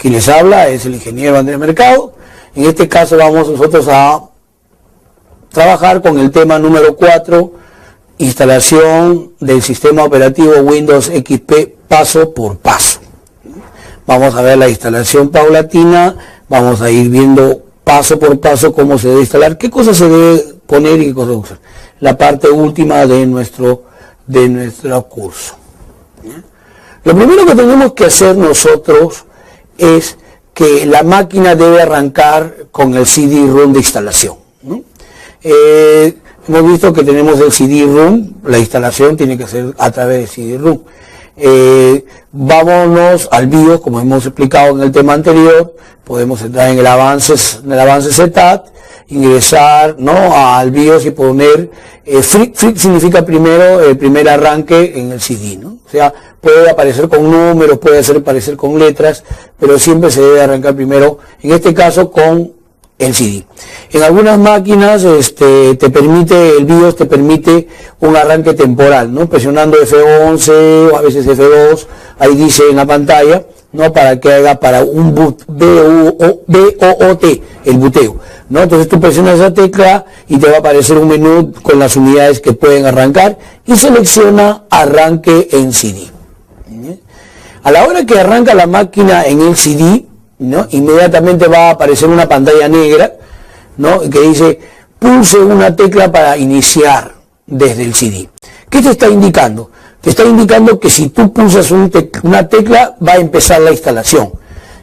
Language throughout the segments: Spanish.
Quien les habla es el ingeniero Andrés Mercado. En este caso vamos nosotros a trabajar con el tema número 4, instalación del sistema operativo Windows XP paso por paso. Vamos a ver la instalación paulatina, vamos a ir viendo paso por paso cómo se debe instalar, qué cosas se debe poner y qué cosas usar. La parte última de nuestro curso. Lo primero que tenemos que hacer nosotros es que la máquina debe arrancar con el CD-ROM de instalación, ¿no? Hemos visto que tenemos el CD-ROM, la instalación tiene que ser a través del CD-ROM. Vámonos al BIOS, como hemos explicado en el tema anterior, podemos entrar en el avance setup, ingresar, ¿no?, al BIOS y poner, FRIC significa primero el primer arranque en el CD, ¿no? O sea, puede aparecer con números, puede aparecer con letras, pero siempre se debe arrancar primero, en este caso con el CD. En algunas máquinas el BIOS te permite un arranque temporal, ¿no? Presionando F11 o a veces F2, ahí dice en la pantalla, ¿no?, para que haga para un BOOT, el buteo, ¿no? Entonces tú presionas esa tecla y te va a aparecer un menú con las unidades que pueden arrancar y selecciona arranque en CD. A la hora que arranca la máquina en el CD, ¿no?, inmediatamente va a aparecer una pantalla negra, ¿no?, que dice pulse una tecla para iniciar desde el CD. ¿Qué te está indicando? Te está indicando que si tú pulsas una tecla va a empezar la instalación,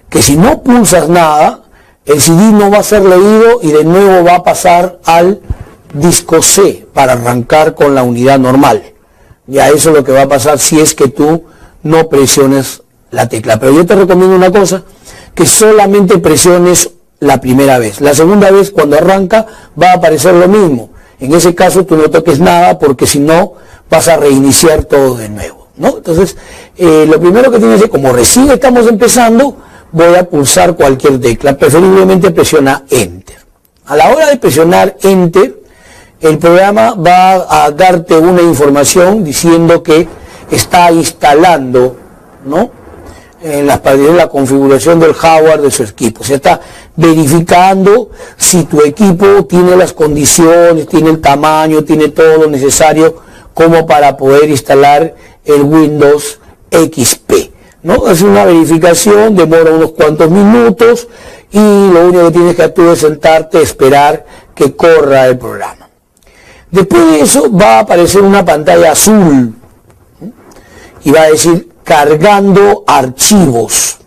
que si no pulsas nada el CD no va a ser leído y de nuevo va a pasar al disco C para arrancar con la unidad normal. Ya eso es lo que va a pasar si es que tú no presiones la tecla. Pero yo te recomiendo una cosa, que solamente presiones la primera vez. La segunda vez, cuando arranca, va a aparecer lo mismo. En ese caso tú no toques nada porque si no vas a reiniciar todo de nuevo, ¿no? Entonces, lo primero que tienes que hacer, como recién estamos empezando, voy a pulsar cualquier tecla, preferiblemente presiona Enter. A la hora de presionar Enter, el programa va a darte una información diciendo que está instalando, ¿no?, en la configuración del hardware de su equipo. Se está verificando si tu equipo tiene las condiciones, tiene el tamaño, tiene todo lo necesario como para poder instalar el Windows XP, ¿no? Es una verificación, demora unos cuantos minutos y lo único que tienes que hacer es sentarte a esperar que corra el programa. Después de eso va a aparecer una pantalla azul, ¿no?, y va a decir cargando archivos,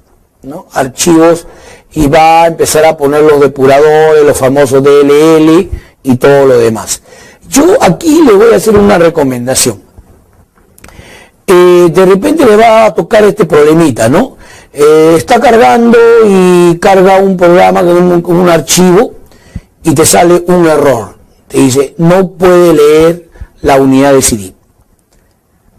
¿no?, archivos, y va a empezar a poner los depuradores, los famosos DLL y todo lo demás. Yo aquí le voy a hacer una recomendación. De repente le va a tocar este problemita, ¿no? Está cargando y carga un programa con un archivo y te sale un error. Te dice, no puede leer la unidad de CD.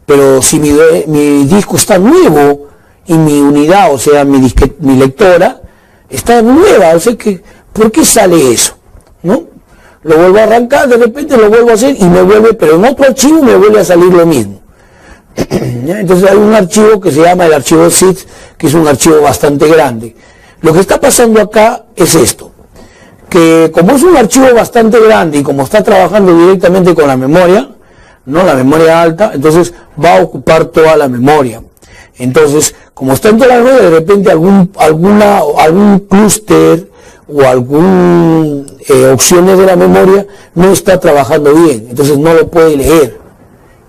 Pero si mi disco está nuevo y mi unidad, o sea, mi lectora, está nueva, o sea que, ¿por qué sale eso? ¿No? Lo vuelvo a arrancar, de repente lo vuelvo a hacer y me vuelve, pero en otro archivo me vuelve a salir lo mismo. Entonces hay un archivo que se llama el archivo zip, que es un archivo bastante grande. Lo que está pasando acá es esto, que como es un archivo bastante grande y como está trabajando directamente con la memoria, ¿no?, la memoria alta, entonces va a ocupar toda la memoria. Entonces, como está en toda la memoria, de repente algún clúster o algún opciones de la memoria no está trabajando bien, entonces no lo puede leer.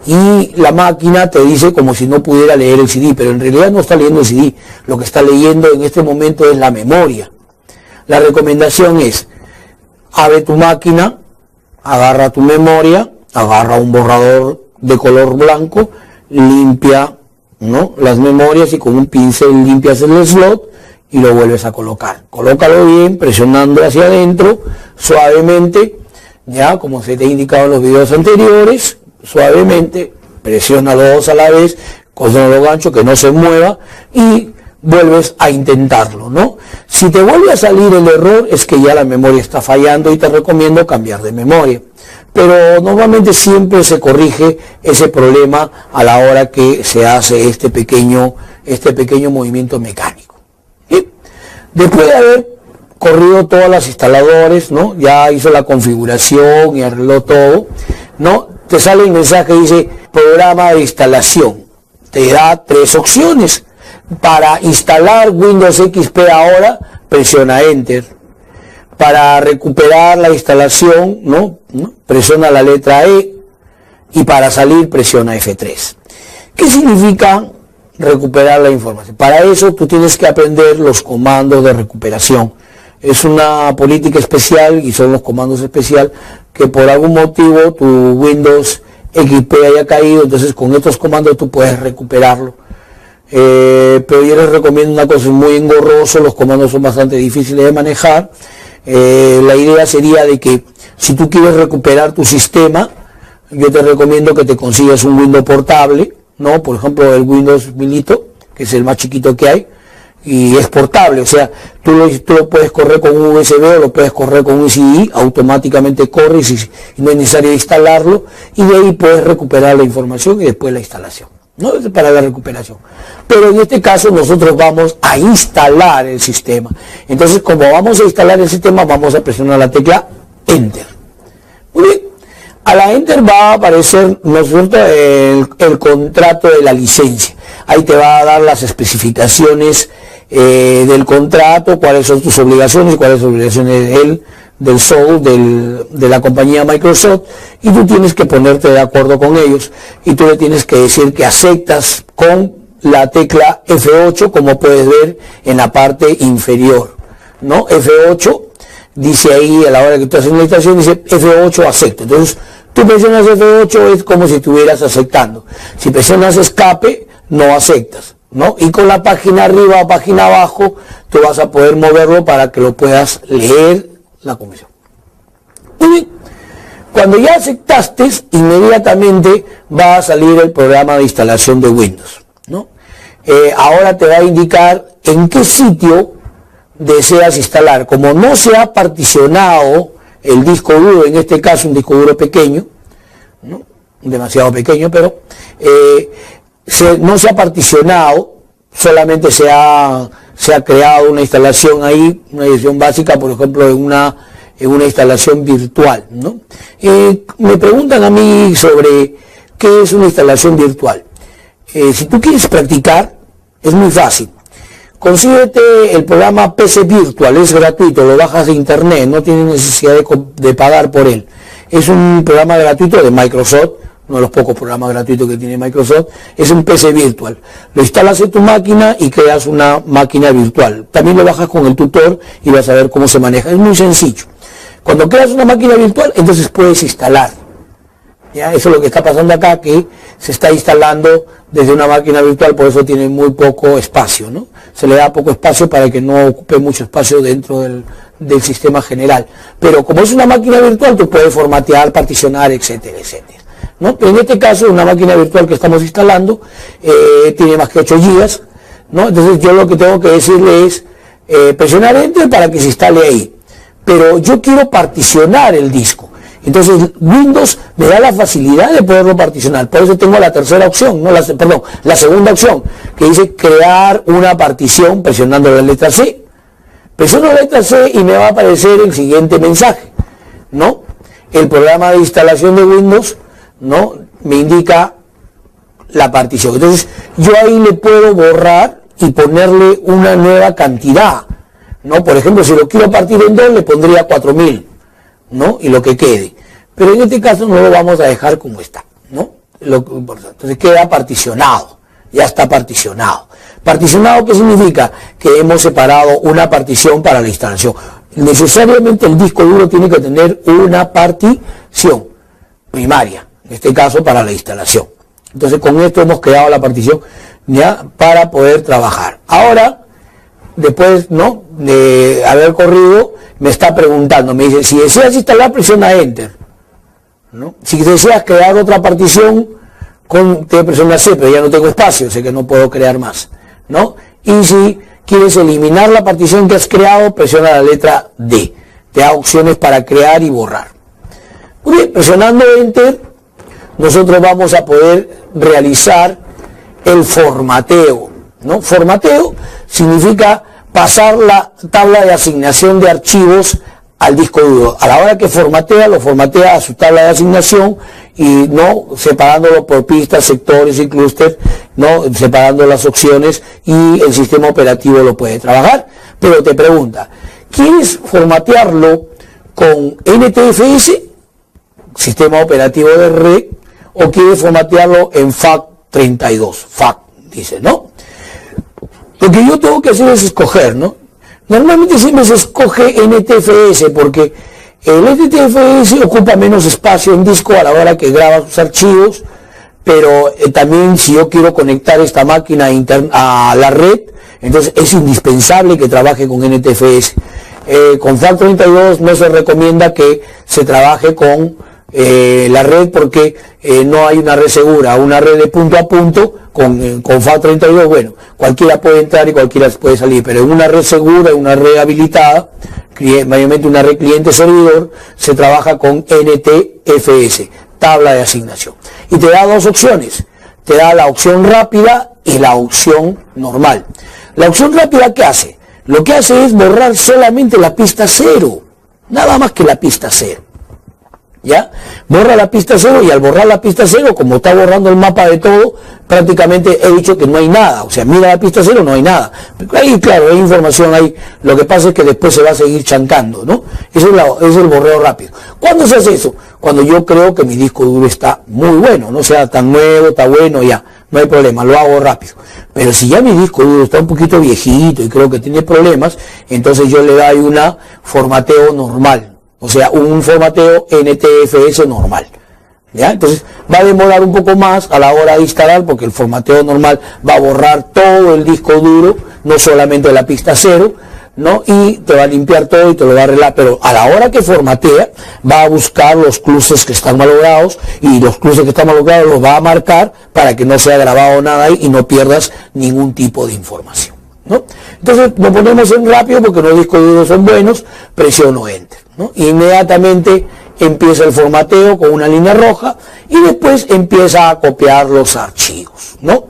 Y la máquina te dice como si no pudiera leer el CD, pero en realidad no está leyendo el CD, lo que está leyendo en este momento es la memoria. La recomendación es, abre tu máquina, agarra tu memoria, agarra un borrador de color blanco, limpia, ¿no?, las memorias y con un pincel limpias el slot y lo vuelves a colocar. Colócalo bien, presionando hacia adentro, suavemente, ya como se te ha indicado en los videos anteriores, suavemente, presiona los dos a la vez, con los ganchos, que no se mueva y vuelves a intentarlo, ¿no? Si te vuelve a salir el error es que ya la memoria está fallando y te recomiendo cambiar de memoria. Pero normalmente siempre se corrige ese problema a la hora que se hace este pequeño movimiento mecánico. ¿Sí? Después de haber corrido todas las instaladores, ¿no? Ya hizo la configuración y arregló todo, ¿no? Te sale el mensaje que dice programa de instalación. Te da 3 opciones. Para instalar Windows XP ahora, presiona Enter. Para recuperar la instalación, ¿no? Presiona la letra E. Y para salir, presiona F3. ¿Qué significa recuperar la información? Para eso tú tienes que aprender los comandos de recuperación. Es una política especial y son los comandos especiales que por algún motivo tu Windows XP haya caído, entonces con estos comandos tú puedes recuperarlo. Pero yo les recomiendo una cosa, es muy engorroso, los comandos son bastante difíciles de manejar. La idea sería de que si tú quieres recuperar tu sistema, yo te recomiendo que te consigas un Windows portable, ¿no? Por ejemplo, el Windows Milito, que es el más chiquito que hay, y es portable, o sea, tú lo puedes correr con un USB o lo puedes correr con un CD, automáticamente corre y no es necesario instalarlo, y de ahí puedes recuperar la información y después la instalación, ¿no? Es para la recuperación. Pero en este caso nosotros vamos a instalar el sistema. Entonces, como vamos a instalar el sistema, vamos a presionar la tecla Enter. Muy bien. A la Enter va a aparecer, ¿no es cierto?, el contrato de la licencia. Ahí te va a dar las especificaciones del contrato, cuáles son tus obligaciones, cuáles son las obligaciones del SOL, de la compañía Microsoft, y tú tienes que ponerte de acuerdo con ellos, y tú le tienes que decir que aceptas con la tecla F8, como puedes ver en la parte inferior, ¿no? F8, dice ahí a la hora que tú haces la instalación, dice F8 acepto. Entonces, tú presionas F8, es como si estuvieras aceptando. Si presionas escape, no aceptas, ¿no? Y con la página arriba o página abajo, tú vas a poder moverlo para que lo puedas leer la comisión. Muy bien. Cuando ya aceptaste, inmediatamente va a salir el programa de instalación de Windows, ¿no? Ahora te va a indicar en qué sitio deseas instalar. Como no se ha particionado el disco duro, en este caso un disco duro pequeño, ¿no? Demasiado pequeño, pero no se ha particionado, solamente se ha creado una instalación ahí, una edición básica, por ejemplo, en una instalación virtual, ¿no? Me preguntan a mí sobre qué es una instalación virtual. Si tú quieres practicar, es muy fácil. Consíguete el programa PC Virtual, es gratuito, lo bajas de internet, no tienes necesidad de pagar por él. Es un programa gratuito de Microsoft, uno de los pocos programas gratuitos que tiene Microsoft, es un PC Virtual. Lo instalas en tu máquina y creas una máquina virtual. También lo bajas con el tutor y vas a ver cómo se maneja. Es muy sencillo. Cuando creas una máquina virtual, entonces puedes instalar. ¿Ya? Eso es lo que está pasando acá, que se está instalando desde una máquina virtual, por eso tiene muy poco espacio, ¿no? Se le da poco espacio para que no ocupe mucho espacio dentro del sistema general. Pero como es una máquina virtual, tú puedes formatear, particionar, etcétera, etcétera, ¿no? Pero en este caso, una máquina virtual que estamos instalando tiene más que 8 GB, ¿no? Entonces yo lo que tengo que decirle es presionar Enter para que se instale ahí. Pero yo quiero particionar el disco. Entonces Windows me da la facilidad de poderlo particionar. Por eso tengo la tercera opción, la segunda opción, que dice crear una partición presionando la letra C. Presiono la letra C y me va a aparecer el siguiente mensaje, ¿no? El programa de instalación de Windows, ¿no?, me indica la partición. Entonces yo ahí le puedo borrar y ponerle una nueva cantidad, ¿no? Por ejemplo, si lo quiero partir en 2, le pondría 4000, ¿no? Y lo que quede. Pero en este caso no lo vamos a dejar como está, ¿no? Entonces queda particionado, ya está particionado. ¿Particionado qué significa? Que hemos separado una partición para la instalación. Necesariamente el disco duro tiene que tener una partición primaria, en este caso para la instalación. Entonces con esto hemos creado la partición ya para poder trabajar. Ahora, después, ¿no?, de haber corrido, me está preguntando, me dice, si deseas instalar, presiona Enter, ¿no? Si deseas crear otra partición, te presiona C, pero ya no tengo espacio, sé que no puedo crear más, ¿no? Y si quieres eliminar la partición que has creado, presiona la letra D. Te da opciones para crear y borrar. Muy bien, presionando Enter, nosotros vamos a poder realizar el formateo, ¿no? Formateo significa pasar la tabla de asignación de archivos al disco duro. A la hora que formatea, lo formatea a su tabla de asignación y no separándolo por pistas, sectores y clústeres, no separando las opciones, y el sistema operativo lo puede trabajar. Pero te pregunta, ¿quieres formatearlo con NTFS, sistema operativo de red, o quieres formatearlo en FAT32? FAT, dice, ¿no? Lo que yo tengo que hacer es escoger, ¿no? Normalmente siempre se escoge NTFS porque el NTFS ocupa menos espacio en disco a la hora que graba sus archivos, pero también si yo quiero conectar esta máquina a la red, entonces es indispensable que trabaje con NTFS. Con FAT32 no se recomienda que se trabaje con la red porque no hay una red segura, una red de punto a punto. Con FAT32, bueno, cualquiera puede entrar y cualquiera puede salir, pero en una red segura, en una red habilitada, mayormente una red cliente-servidor, se trabaja con NTFS, tabla de asignación. Y te da dos opciones, te da la opción rápida y la opción normal. La opción rápida, ¿qué hace? Lo que hace es borrar solamente la pista 0, nada más que la pista 0. ¿Ya? Borra la pista 0 y al borrar la pista 0, como está borrando el mapa de todo, prácticamente he dicho que no hay nada. O sea, mira la pista 0, no hay nada. Ahí, claro, hay información ahí. Lo que pasa es que después se va a seguir chancando, ¿no? Eso es el borreo rápido. ¿Cuándo se hace eso? Cuando yo creo que mi disco duro está muy bueno, no sea tan nuevo, está bueno, ya, no hay problema, lo hago rápido. Pero si ya mi disco duro está un poquito viejito y creo que tiene problemas, entonces yo le doy una formateo normal. O sea, un formateo NTFS normal. ¿Ya? Entonces va a demorar un poco más a la hora de instalar porque el formateo normal va a borrar todo el disco duro, no solamente la pista 0, ¿no? Y te va a limpiar todo y te lo va a arreglar. Pero a la hora que formatea, va a buscar los cruces que están malogrados y los cruces que están malogrados los va a marcar para que no sea grabado nada ahí y no pierdas ningún tipo de información, ¿no? Entonces lo ponemos en rápido porque los discos duros son buenos, presiono Enter, ¿no? Inmediatamente empieza el formateo con una línea roja y después empieza a copiar los archivos, ¿no?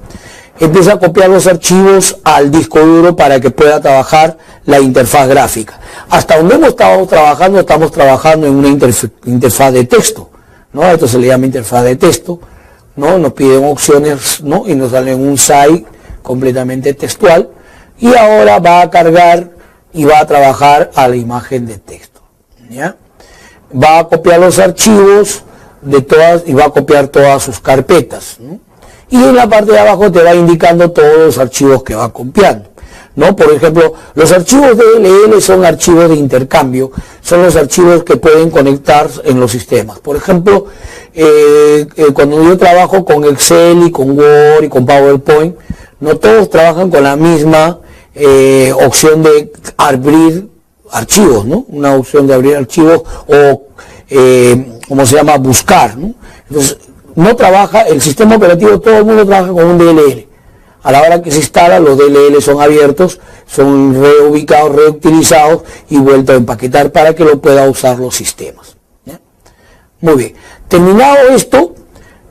Empieza a copiar los archivos al disco duro para que pueda trabajar la interfaz gráfica. Hasta donde hemos estado trabajando, estamos trabajando en una interfaz de texto, ¿no? Esto se le llama interfaz de texto, ¿no? Nos piden opciones, ¿no? Y nos sale un site completamente textual. Y ahora va a cargar y va a trabajar a la imagen de texto, ¿ya? Va a copiar los archivos de todas y va a copiar todas sus carpetas, ¿no? Y en la parte de abajo te va indicando todos los archivos que va copiando, ¿no? Por ejemplo, los archivos DLL son archivos de intercambio, son los archivos que pueden conectar en los sistemas. Por ejemplo, cuando yo trabajo con Excel y con Word y con PowerPoint, no todos trabajan con la misma opción de abrir archivos, ¿no? Una opción de abrir archivos o, ¿cómo se llama? Buscar, ¿no? Entonces, no trabaja, el sistema operativo, todo el mundo trabaja con un DLL. A la hora que se instala, los DLL son abiertos, son reubicados, reutilizados y vueltos a empaquetar para que lo pueda usar los sistemas, ¿ya? Muy bien. Terminado esto,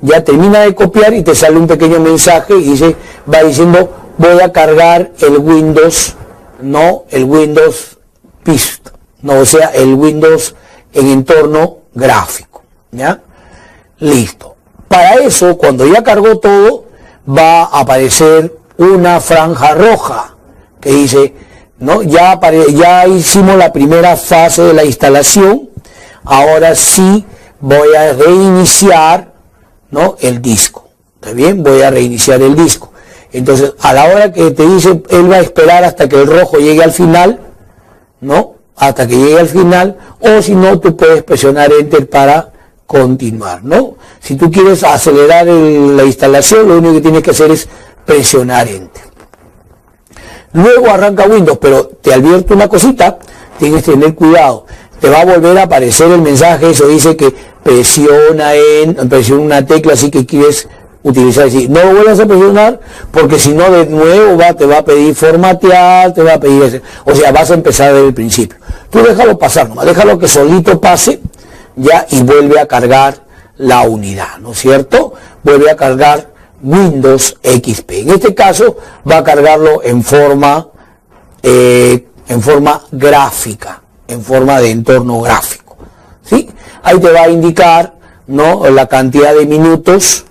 ya termina de copiar y te sale un pequeño mensaje y dice, va diciendo, voy a cargar el Windows, no el Windows PIST, no, o sea, el Windows en entorno gráfico, ¿ya? Listo. Para eso, cuando ya cargó todo, va a aparecer una franja roja que dice, ¿no? Ya hicimos la primera fase de la instalación, ahora sí voy a reiniciar, ¿no? El disco. ¿Está bien? Voy a reiniciar el disco. Entonces, a la hora que te dice, él va a esperar hasta que el rojo llegue al final, ¿no? Hasta que llegue al final, o si no, tú puedes presionar Enter para continuar, ¿no? Si tú quieres acelerar la instalación, lo único que tienes que hacer es presionar Enter. Luego arranca Windows, pero te advierto una cosita, tienes que tener cuidado. Te va a volver a aparecer el mensaje, eso dice que presiona una tecla así que quieres utilizar. Así. No lo vuelvas a presionar porque si no de nuevo te va a pedir formatear, te va a pedir, o sea, vas a empezar desde el principio. Tú déjalo pasar nomás, déjalo que solito pase ya y vuelve a cargar la unidad, ¿no es cierto? Vuelve a cargar Windows XP. En este caso va a cargarlo en forma en forma gráfica, en forma de entorno gráfico, ¿sí? Ahí te va a indicar, ¿no?, la cantidad de minutos,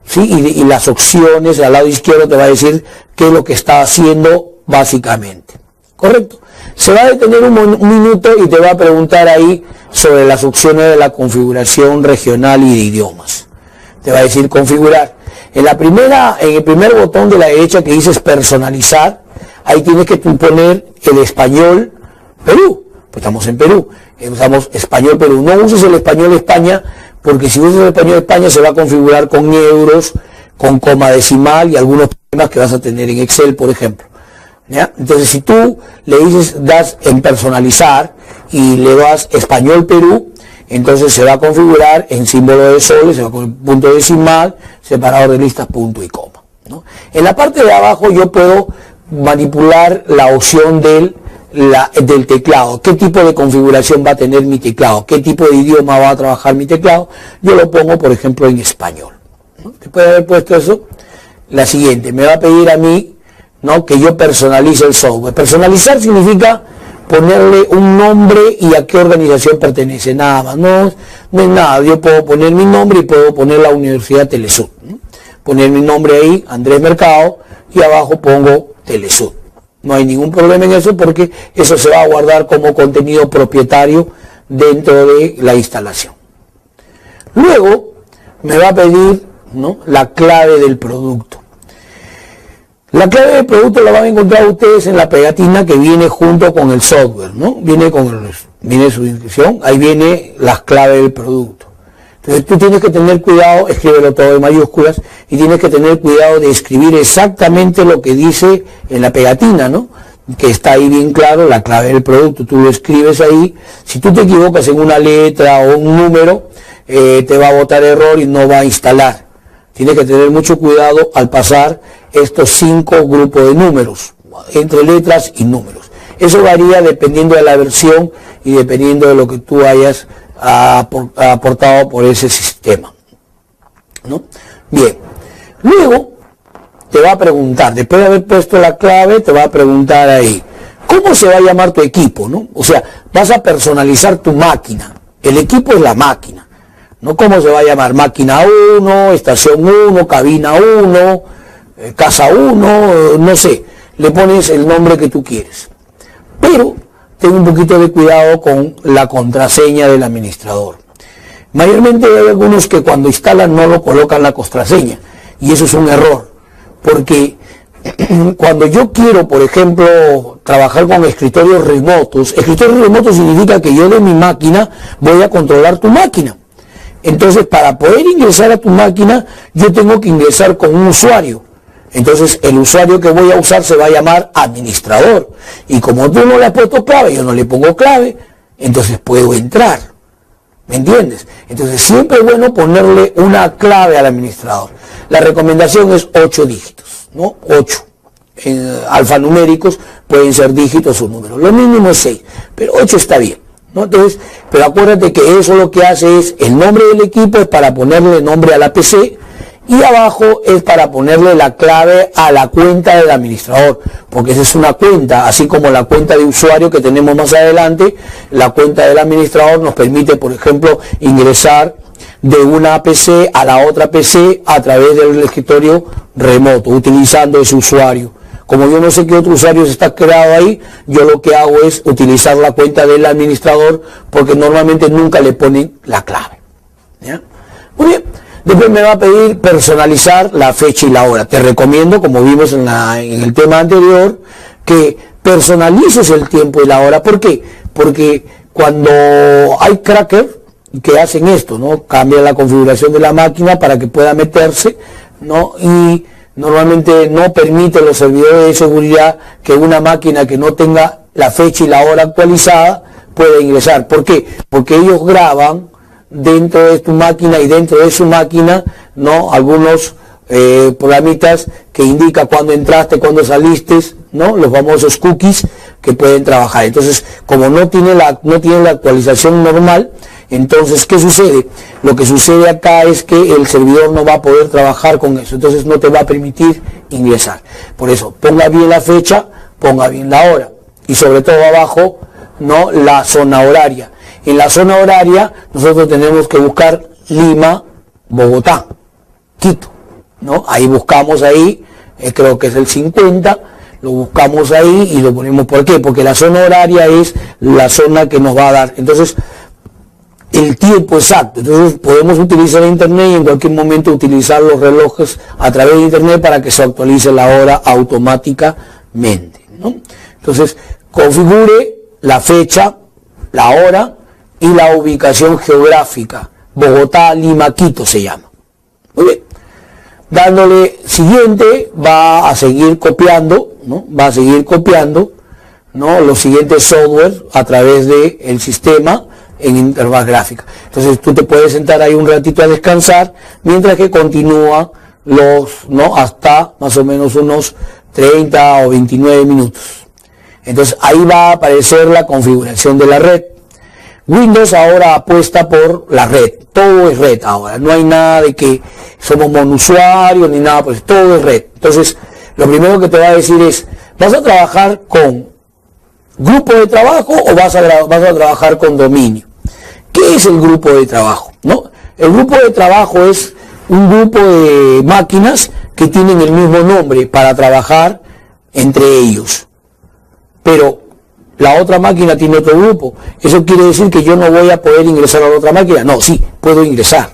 ¿sí? Y las opciones. Al lado izquierdo te va a decir qué es lo que está haciendo básicamente, ¿correcto? Se va a detener un minuto y te va a preguntar ahí sobre las opciones de la configuración regional y de idiomas. Te va a decir configurar. En el primer botón de la derecha que dices personalizar, ahí tienes que tú poner el español Perú. Pues estamos en Perú, usamos español Perú. No uses el español España, porque si usas el español España se va a configurar con euros, con coma decimal y algunos problemas que vas a tener en Excel, por ejemplo, ¿ya? Entonces, si tú le dices, das en personalizar y le das español Perú, entonces se va a configurar en símbolo de soles, se va con punto decimal, separador de listas, punto y coma, ¿no? En la parte de abajo yo puedo manipular la opción del teclado. ¿Qué tipo de configuración va a tener mi teclado? ¿Qué tipo de idioma va a trabajar mi teclado? Yo lo pongo, por ejemplo, en español, ¿no? Después de haber puesto eso, la siguiente, me va a pedir a mí, ¿no?, que yo personalice el software. Personalizar significa ponerle un nombre y a qué organización pertenece, nada más. No es nada. Yo puedo poner mi nombre y puedo poner la Universidad Telesur, ¿no? Poner mi nombre ahí, Andrés Mercado, y abajo pongo Telesur. No hay ningún problema en eso, porque eso se va a guardar como contenido propietario dentro de la instalación. Luego me va a pedir, ¿no?, la clave del producto. La clave del producto la van a encontrar ustedes en la pegatina que viene junto con el software, ¿no? Viene su inscripción, ahí viene las claves del producto. Entonces tú tienes que tener cuidado, escríbelo todo en mayúsculas, y tienes que tener cuidado de escribir exactamente lo que dice en la pegatina, ¿no?, que está ahí bien claro, la clave del producto. Tú lo escribes ahí. Si tú te equivocas en una letra o un número, te va a botar error y no va a instalar. Tienes que tener mucho cuidado al pasar estos 5 grupos de números, entre letras y números. Eso varía dependiendo de la versión y dependiendo de lo que tú hayas aportado por ese sistema, ¿no? Bien, luego te va a preguntar, después de haber puesto la clave, te va a preguntar ahí, ¿cómo se va a llamar tu equipo, no? O sea, vas a personalizar tu máquina. El equipo es la máquina, ¿no? ¿Cómo se va a llamar? Máquina 1, estación 1, cabina 1, casa 1, no sé. Le pones el nombre que tú quieres. Pero ten un poquito de cuidado con la contraseña del administrador. Mayormente hay algunos que cuando instalan no lo colocan la contraseña, y eso es un error, porque cuando yo quiero, por ejemplo, trabajar con escritorios remotos significa que yo de mi máquina voy a controlar tu máquina. Entonces, para poder ingresar a tu máquina, yo tengo que ingresar con un usuario. Entonces, el usuario que voy a usar se va a llamar administrador. Y como tú no le has puesto clave, yo no le pongo clave, entonces puedo entrar. ¿Me entiendes? Entonces, siempre es bueno ponerle una clave al administrador. La recomendación es 8 dígitos, ¿no? 8. Alfanuméricos pueden ser dígitos o números. Lo mínimo es 6, pero 8 está bien, ¿no? Entonces, pero acuérdate que eso lo que hace es, el nombre del equipo es para ponerle nombre a la PC, y abajo es para ponerle la clave a la cuenta del administrador, porque esa es una cuenta, así como la cuenta de usuario que tenemos más adelante. La cuenta del administrador nos permite, por ejemplo, ingresar de una PC a la otra PC a través del escritorio remoto, utilizando ese usuario. Como yo no sé qué otro usuario está creado ahí, yo lo que hago es utilizar la cuenta del administrador, porque normalmente nunca le ponen la clave, ¿ya? Muy bien. Después me va a pedir personalizar la fecha y la hora. Te recomiendo, como vimos en el tema anterior, que personalices el tiempo y la hora. ¿Por qué? Porque cuando hay crackers que hacen esto, ¿no? Cambian la configuración de la máquina para que pueda meterse, ¿no? Y normalmente no permite los servidores de seguridad que una máquina que no tenga la fecha y la hora actualizada pueda ingresar. ¿Por qué? Porque ellos graban dentro de tu máquina, y dentro de su máquina, ¿no?, algunos programitas que indican cuándo entraste, cuándo saliste, ¿no?, los famosos cookies que pueden trabajar. Entonces, como no tiene la actualización normal, entonces, ¿qué sucede? Lo que sucede acá es que el servidor no va a poder trabajar con eso, entonces no te va a permitir ingresar. Por eso, ponga bien la fecha, ponga bien la hora. y sobre todo abajo, ¿no?, la zona horaria. En la zona horaria nosotros tenemos que buscar Lima, Bogotá, Quito, ¿no? Ahí buscamos ahí, creo que es el 50, lo buscamos ahí y lo ponemos. ¿Por qué? Porque la zona horaria es la zona que nos va a dar. Entonces, el tiempo exacto. Entonces, podemos utilizar internet y en cualquier momento utilizar los relojes a través de internet para que se actualice la hora automáticamente, ¿no? Entonces, configure la fecha, la hora y la ubicación geográfica. Bogotá, Lima, Quito se llama. Muy bien. Dándole siguiente, va a seguir copiando, ¿no? Va a seguir copiando, ¿no?, los siguientes software a través del sistema en interfaz gráfica. Entonces tú te puedes sentar ahí un ratito a descansar mientras que continúa ¿no?, hasta más o menos unos 30 o 29 minutos. Entonces ahí va a aparecer la configuración de la red. Windows ahora apuesta por la red, todo es red ahora, no hay nada de que somos monusuarios ni nada, pues todo es red. Entonces, lo primero que te va a decir es, ¿vas a trabajar con grupo de trabajo o vas a trabajar con dominio? ¿Qué es el grupo de trabajo? ¿No? El grupo de trabajo es un grupo de máquinas que tienen el mismo nombre para trabajar entre ellos, pero la otra máquina tiene otro grupo. ¿Eso quiere decir que yo no voy a poder ingresar a la otra máquina? No, sí, puedo ingresar,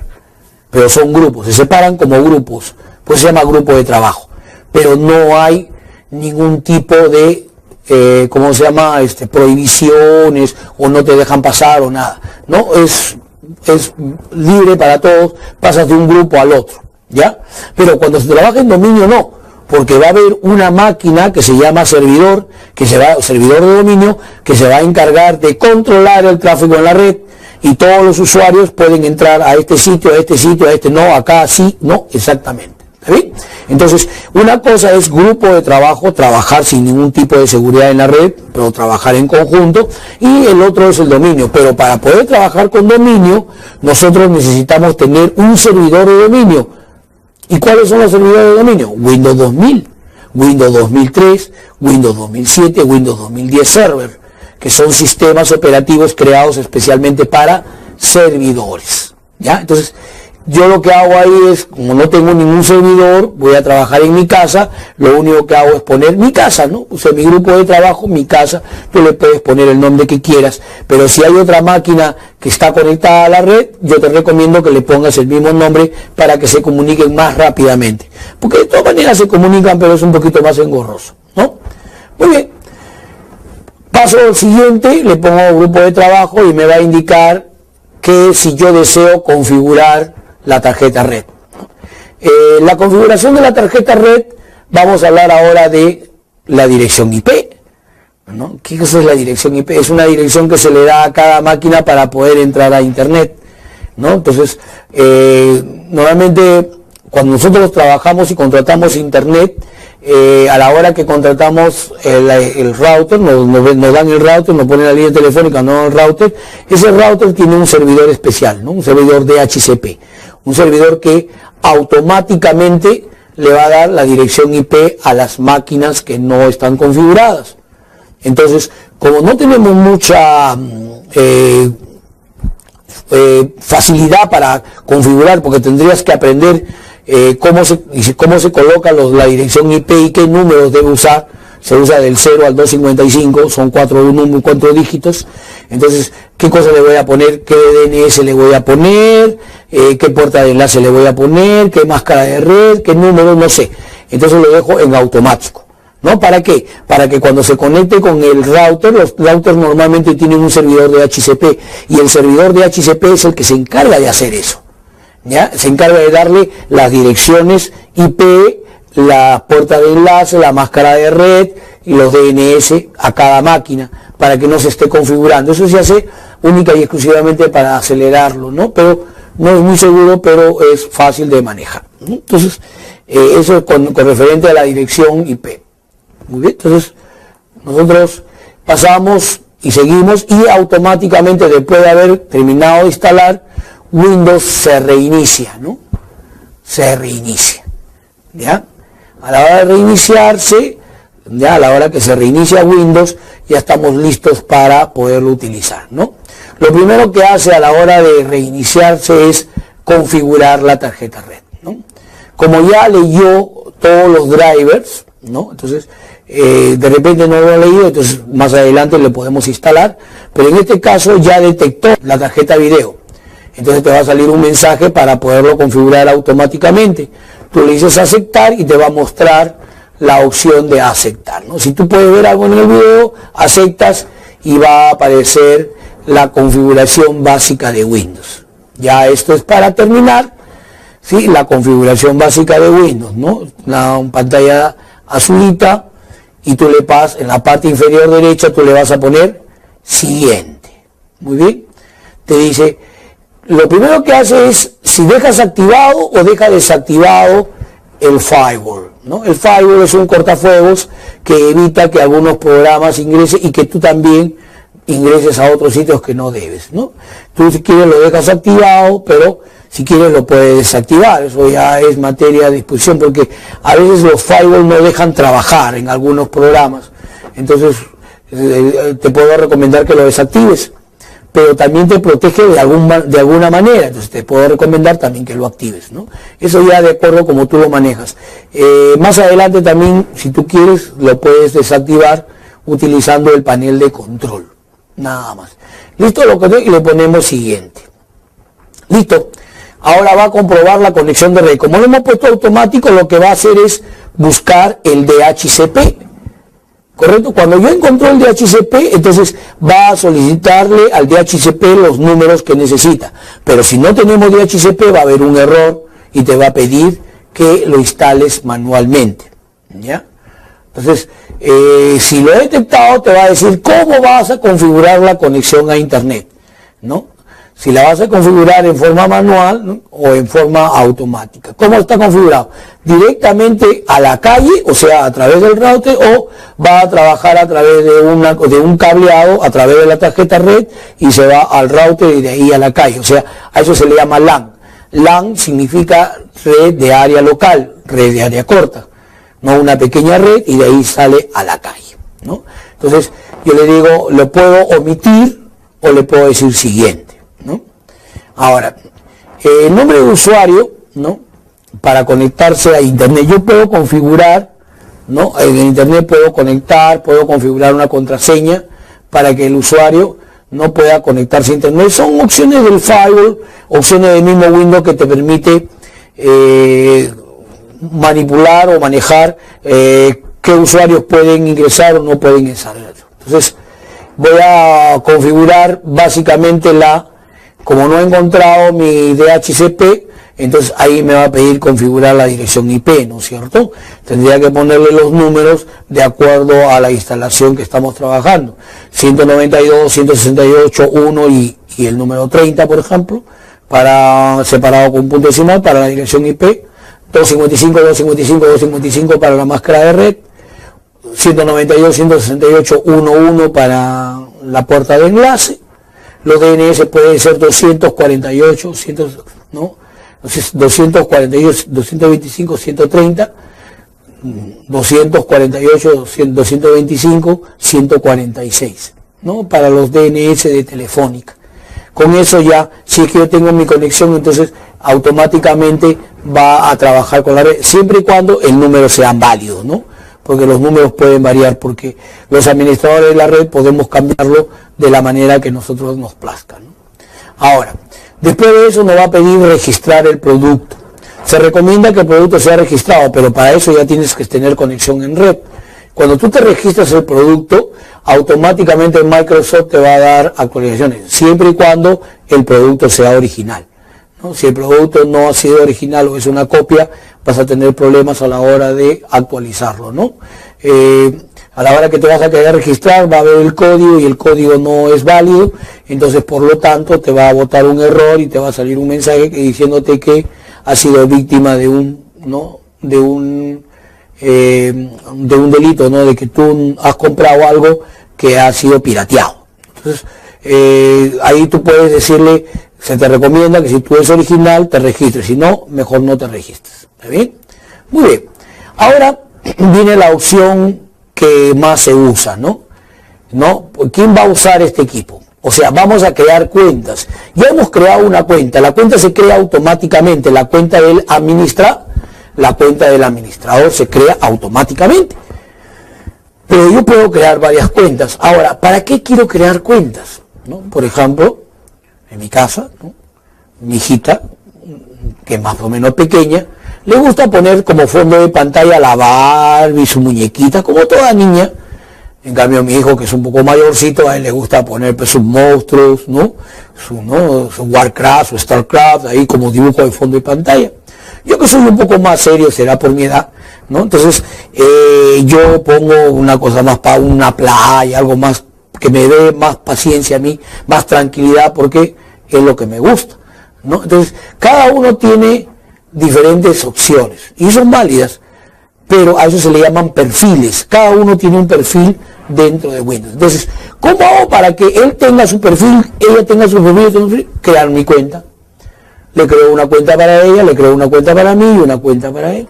pero son grupos, se separan como grupos, pues se llama grupo de trabajo, pero no hay ningún tipo de, ¿cómo se llama?, prohibiciones, o no te dejan pasar o nada, no, es libre para todos, pasas de un grupo al otro, ¿ya? Pero cuando se trabaja en dominio no, porque va a haber una máquina que se llama servidor, servidor de dominio, que se va a encargar de controlar el tráfico en la red, y todos los usuarios pueden entrar a este sitio, a este no, acá sí, no, exactamente. ¿Está bien? Entonces, una cosa es grupo de trabajo, trabajar sin ningún tipo de seguridad en la red, pero trabajar en conjunto, y el otro es el dominio. Pero para poder trabajar con dominio, nosotros necesitamos tener un servidor de dominio. ¿Y cuáles son los servidores de dominio? Windows 2000, Windows 2003, Windows 2007, Windows 2010 Server, que son sistemas operativos creados especialmente para servidores, ¿ya? Entonces, yo lo que hago ahí es, como no tengo ningún servidor, voy a trabajar en mi casa, lo único que hago es poner mi casa, ¿no? O sea, mi grupo de trabajo, mi casa, tú le puedes poner el nombre que quieras, pero si hay otra máquina que está conectada a la red, yo te recomiendo que le pongas el mismo nombre para que se comuniquen más rápidamente. Porque de todas maneras se comunican, pero es un poquito más engorroso, ¿no? Muy bien. Paso al siguiente, le pongo grupo de trabajo y me va a indicar que si yo deseo configurar la tarjeta red. La configuración de la tarjeta red, vamos a hablar ahora de la dirección IP, ¿no? ¿Qué cosa es la dirección IP? Es una dirección que se le da a cada máquina para poder entrar a internet, ¿no? Entonces, normalmente cuando nosotros trabajamos y contratamos internet, a la hora que contratamos el router, nos dan el router, nos ponen la línea telefónica, nos dan el router, ese router tiene un servidor especial, ¿no? Un servidor DHCP, un servidor que automáticamente le va a dar la dirección IP a las máquinas que no están configuradas. Entonces, como no tenemos mucha facilidad para configurar, porque tendrías que aprender cómo se coloca la dirección IP y qué números debe usar. Se usa del 0 al 255, son 4 dígitos. Entonces, ¿qué cosa le voy a poner? ¿Qué DNS le voy a poner? ¿Qué puerta de enlace le voy a poner? ¿Qué máscara de red? ¿Qué número? No sé. Entonces lo dejo en automático, ¿no? ¿Para qué? Para que cuando se conecte con el router, los routers normalmente tienen un servidor de DHCP, y el servidor de DHCP es el que se encarga de hacer eso, ¿ya? Se encarga de darle las direcciones IP, la puerta de enlace, la máscara de red y los DNS a cada máquina para que no se esté configurando. Eso se hace única y exclusivamente para acelerarlo, ¿no? Pero no es muy seguro, pero es fácil de manejar, ¿no? Entonces, eso es con referente a la dirección IP. Muy bien, entonces nosotros pasamos y seguimos, y automáticamente después de haber terminado de instalar, Windows se reinicia, ¿no? Se reinicia, ¿ya? A la hora de reiniciarse, Ya a la hora que se reinicia Windows, ya estamos listos para poderlo utilizar, ¿no? Lo primero que hace a la hora de reiniciarse es configurar la tarjeta red, ¿no? Como ya leyó todos los drivers, ¿no? Entonces, de repente no lo ha leído, entonces más adelante le podemos instalar, pero en este caso ya detectó la tarjeta video. Entonces te va a salir un mensaje para poderlo configurar automáticamente. Tú le dices aceptar y te va a mostrar la opción de aceptar, ¿no? Si tú puedes ver algo en el video, aceptas y va a aparecer la configuración básica de Windows. Ya esto es para terminar, ¿sí? La configuración básica de Windows, ¿no? Una pantalla azulita y tú le pasas en la parte inferior derecha, tú le vas a poner siguiente. Muy bien. Te dice, lo primero que hace es si dejas activado o deja desactivado el firewall, ¿no? El firewall es un cortafuegos que evita que algunos programas ingresen y que tú también ingreses a otros sitios que no debes, ¿no? Tú si quieres lo dejas activado, pero si quieres lo puedes desactivar. Eso ya es materia de discusión, porque a veces los firewall no dejan trabajar en algunos programas. Entonces te puedo recomendar que lo desactives, pero también te protege de alguna manera. Entonces te puedo recomendar también que lo actives, ¿no? Eso ya de acuerdo como tú lo manejas. Más adelante también, si tú quieres, lo puedes desactivar utilizando el panel de control. Nada más. Listo, y le ponemos siguiente. Listo. Ahora va a comprobar la conexión de red. Como lo hemos puesto automático, lo que va a hacer es buscar el DHCP. ¿Correcto? Cuando yo encontré el DHCP, entonces va a solicitarle al DHCP los números que necesita. Pero si no tenemos DHCP, va a haber un error y te va a pedir que lo instales manualmente. ¿Ya? Entonces, si lo he detectado, te va a decir cómo vas a configurar la conexión a Internet, ¿no? Si la vas a configurar en forma manual, ¿no? O en forma automática. ¿Cómo está configurado? Directamente a la calle, o sea, a través del router, o va a trabajar a través de un cableado, a través de la tarjeta red, y se va al router y de ahí a la calle. O sea, a eso se le llama LAN. LAN significa red de área local, red de área corta, no una pequeña red, y de ahí sale a la calle, ¿no? Entonces, yo le digo, lo puedo omitir o le puedo decir siguiente, ¿no? Ahora, el nombre de usuario, ¿no? Para conectarse a Internet, yo puedo configurar, ¿no? En Internet puedo configurar una contraseña para que el usuario no pueda conectarse a Internet. Son opciones del firewall, opciones del mismo Windows que te permite manipular o manejar qué usuarios pueden ingresar o no pueden ingresar. Entonces voy a configurar básicamente como no he encontrado mi DHCP, entonces ahí me va a pedir configurar la dirección IP, ¿no es cierto? Tendría que ponerle los números de acuerdo a la instalación que estamos trabajando. 192, 168, 1 y el número 30, por ejemplo, separado con un punto decimal para la dirección IP. 255, 255, 255 para la máscara de red, 192, 168, 11 para la puerta de enlace. Los DNS pueden ser 248, 100, ¿no? 248, 225, 130, 248, 225, 146, ¿no? Para los DNS de Telefónica. Con eso ya, si es que yo tengo mi conexión, entonces automáticamente va a trabajar con la red, siempre y cuando el número sean válidos, ¿no? Porque los números pueden variar, porque los administradores de la red podemos cambiarlo de la manera que nosotros nos plazca, ¿no? Ahora, después de eso nos va a pedir registrar el producto. Se recomienda que el producto sea registrado, pero para eso ya tienes que tener conexión en red. Cuando tú te registras el producto, automáticamente Microsoft te va a dar actualizaciones, siempre y cuando el producto sea original, ¿no? Si el producto no ha sido original o es una copia, vas a tener problemas a la hora de actualizarlo, ¿no? A la hora que te vas a querer registrar va a haber el código y el código no es válido, entonces por lo tanto te va a botar un error y te va a salir un mensaje diciéndote que has sido víctima de un delito, ¿no? De que tú has comprado algo que ha sido pirateado. Entonces, ahí tú puedes decirle, se te recomienda que si tú eres original te registres, si no, mejor no te registres. ¿Está bien? Muy bien. Ahora viene la opción que más se usa, ¿no? ¿Quién va a usar este equipo? O sea, vamos a crear cuentas. Ya hemos creado una cuenta. La cuenta se crea automáticamente. La cuenta del administrador se crea automáticamente. Pero yo puedo crear varias cuentas. Ahora, ¿para qué quiero crear cuentas? ¿No? Por ejemplo, en mi casa, ¿no? Mi hijita, que es más o menos pequeña, le gusta poner como fondo de pantalla la Barbie, su muñequita, como toda niña. En cambio, mi hijo, que es un poco mayorcito, a él le gusta poner pues, sus monstruos, ¿no? Su Warcraft, su Starcraft, ahí como dibujo de fondo de pantalla. Yo que soy un poco más serio, será por mi edad, ¿no? Entonces, yo pongo una cosa más para una playa, algo más que me dé más paciencia a mí, más tranquilidad, porque es lo que me gusta, ¿no? Entonces, cada uno tiene diferentes opciones y son válidas, pero a eso se le llaman perfiles. Cada uno tiene un perfil dentro de Windows. Entonces, ¿cómo hago para que él tenga su perfil, ella tenga su perfil? Crear mi cuenta. Le creo una cuenta para ella, le creo una cuenta para mí y una cuenta para él.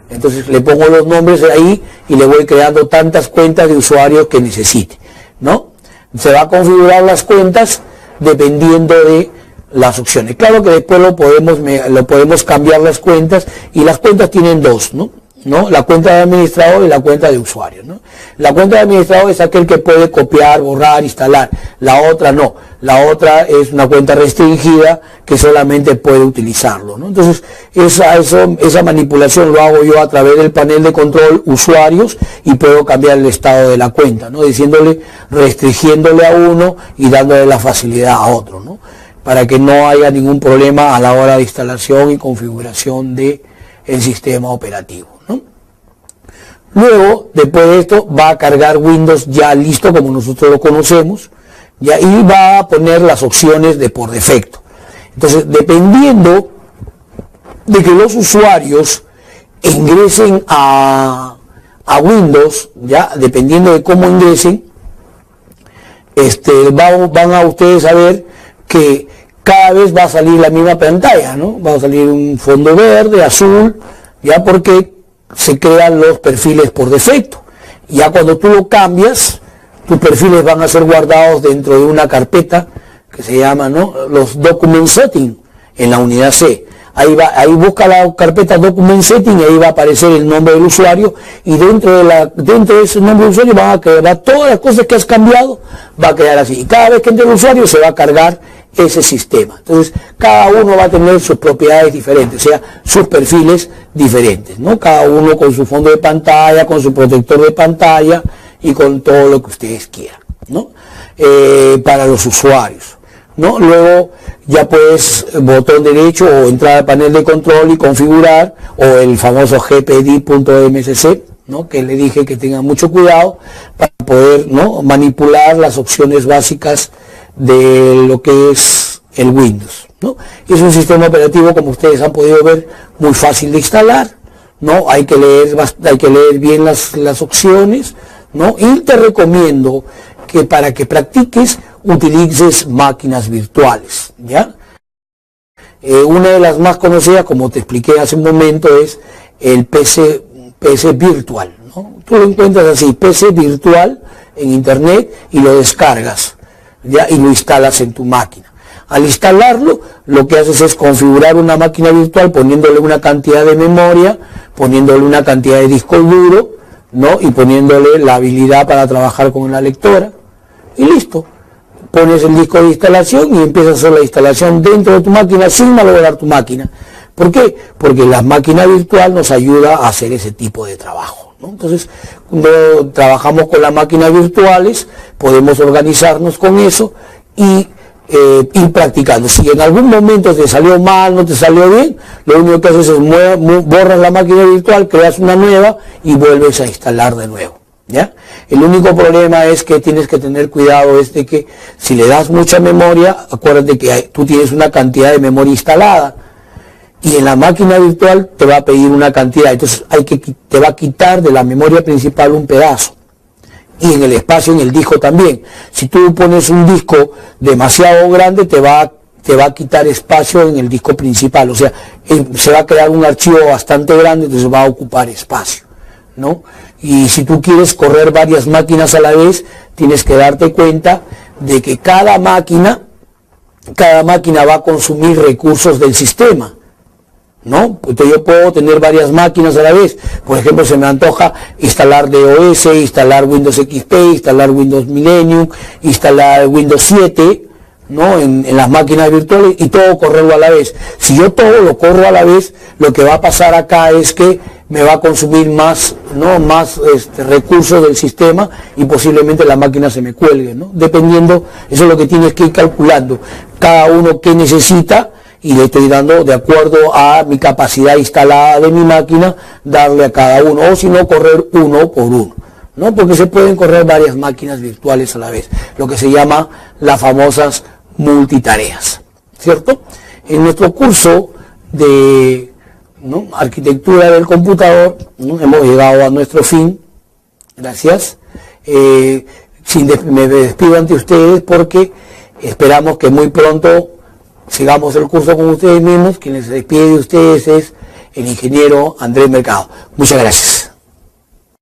Entonces le pongo los nombres ahí y le voy creando tantas cuentas de usuarios que necesite, ¿no? Se va a configurar las cuentas dependiendo de las opciones. Claro que después lo podemos cambiar las cuentas, y las cuentas tienen dos, ¿no? La cuenta de administrador y la cuenta de usuario, ¿no? La cuenta de administrador es aquel que puede copiar, borrar, instalar. La otra no. La otra es una cuenta restringida que solamente puede utilizarlo, ¿no? Entonces, esa manipulación lo hago yo a través del panel de control usuarios, y puedo cambiar el estado de la cuenta, ¿no? Restringiéndole a uno y dándole la facilidad a otro, ¿no? Para que no haya ningún problema a la hora de instalación y configuración del sistema operativo, ¿no? Luego, después de esto, va a cargar Windows ya listo como nosotros lo conocemos, ¿ya? Y va a poner las opciones de por defecto. Entonces, dependiendo de que los usuarios ingresen a Windows, ¿ya? Dependiendo de cómo ingresen, van a ustedes a ver que cada vez va a salir la misma pantalla, ¿no? Va a salir un fondo verde, azul, ya, porque se crean los perfiles por defecto. Ya cuando tú lo cambias, tus perfiles van a ser guardados dentro de una carpeta que se llama, ¿no?, los Document Setting en la unidad C. Ahí busca la carpeta Document Setting y ahí va a aparecer el nombre del usuario, y dentro de ese nombre del usuario van a quedar todas las cosas que has cambiado, va a quedar así. Y cada vez que entre el usuario se va a cargar ese sistema. Entonces, cada uno va a tener sus propiedades diferentes, o sea, sus perfiles diferentes, ¿no? Cada uno con su fondo de pantalla, con su protector de pantalla y con todo lo que ustedes quieran, ¿no? Para los usuarios, ¿no? Luego ya puedes botón derecho o entrar al panel de control y configurar, o el famoso gpd.msc, ¿no?, que le dije que tengan mucho cuidado para poder, ¿no?, manipular las opciones básicas de lo que es el Windows, ¿no? Es un sistema operativo, como ustedes han podido ver, muy fácil de instalar, ¿no? Hay que leer bien las opciones, ¿no? Y te recomiendo que para que practiques utilices máquinas virtuales, ¿ya? Una de las más conocidas, como te expliqué hace un momento, es el PC Virtual, ¿no? Tú lo encuentras así, PC Virtual, en internet, y lo descargas, ¿ya? Y lo instalas en tu máquina. Al instalarlo, lo que haces es configurar una máquina virtual poniéndole una cantidad de memoria, poniéndole una cantidad de disco duro, ¿no?, y poniéndole la habilidad para trabajar con la lectora, y listo. Pones el disco de instalación y empiezas a hacer la instalación dentro de tu máquina sin malograr tu máquina. ¿Por qué? Porque la máquina virtual nos ayuda a hacer ese tipo de trabajo, ¿no? Entonces, cuando trabajamos con las máquinas virtuales, podemos organizarnos con eso y ir practicando. Si en algún momento te salió mal, no te salió bien, lo único que haces es borras la máquina virtual, creas una nueva y vuelves a instalar de nuevo, ¿ya? El único problema es que tienes que tener cuidado, es de que si le das mucha memoria, acuérdate que tú tienes una cantidad de memoria instalada, y en la máquina virtual te va a pedir una cantidad, entonces te va a quitar de la memoria principal un pedazo, y en el espacio, en el disco también. Si tú pones un disco demasiado grande, te va a quitar espacio en el disco principal, o sea, se va a crear un archivo bastante grande, entonces va a ocupar espacio, ¿no? Y si tú quieres correr varias máquinas a la vez, tienes que darte cuenta de que cada máquina va a consumir recursos del sistema, ¿no? Entonces yo puedo tener varias máquinas a la vez. Por ejemplo, se me antoja instalar DOS, instalar Windows XP, instalar Windows Millennium, instalar Windows 7, ¿no? En las máquinas virtuales, y todo correrlo a la vez. Si yo todo lo corro a la vez, lo que va a pasar acá es que me va a consumir más, ¿no? Más recursos del sistema, y posiblemente la máquina se me cuelgue, ¿no? Dependiendo, eso es lo que tienes que ir calculando, cada uno qué necesita, y le estoy dando de acuerdo a mi capacidad instalada de mi máquina, darle a cada uno, o si no, correr uno por uno, ¿no? Porque se pueden correr varias máquinas virtuales a la vez, lo que se llama las famosas multitareas, ¿cierto? En nuestro curso de, ¿no?, arquitectura del computador, ¿no?, hemos llegado a nuestro fin. Gracias. Me despido ante ustedes porque esperamos que muy pronto sigamos el curso con ustedes mismos. Quien les despide de ustedes es el ingeniero Andrés Mercado. Muchas gracias.